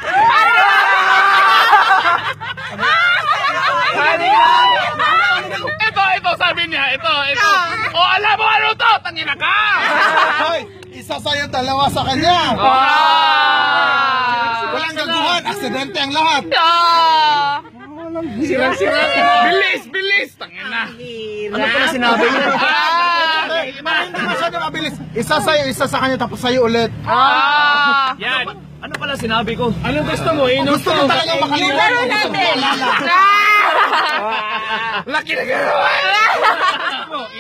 Sarap. Ito, sabi niya. Ito. O, alam mo ano to? Tangina ka! Hoy, isa sa'yo, dalawa sa kanya. Walang gaguhan, aksidente ang lahat. Sira. Bilis! Tangina. Ano pala sinabi niya? Hindi masyado mabilis. Isa sa'yo, isa sa kanya, tapos sa'yo ulit. Yan. Ano pala sinabi ko? Anong gusto mo? Inom Gusto ko talagang makalimutan. Laro natin. Laki na gano'n!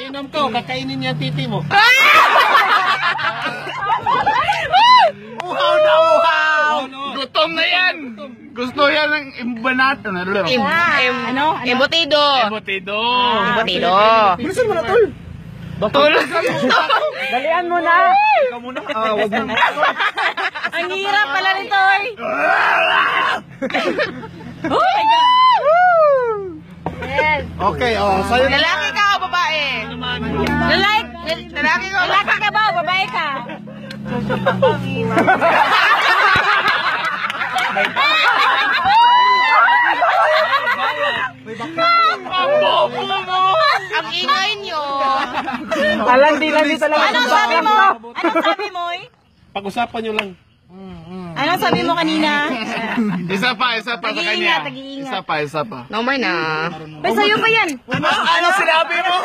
Inom ko, kakainin niya titi mo. Uhaw! Gutom na yan! Gusto yan ng imbanat. Ano? Embutido. Embutido. Bilisan mo na, tol. Dalian mo na! Ikaw muna. Wag mo. Ang hirap pala nito eh. Yes. Okay, sa'yo na. Lalaki ka o babae? Lalaki ka ba o babae ka? Ang ingay nyo. Landi talaga. Anong sabi mo? Pag-usapan nyo lang. Anong sabi mo kanina? Isa pa sa kanya. Tag-iingat. Isa pa. No more na. Pero sa'yo pa yan. Ano sinabi mo?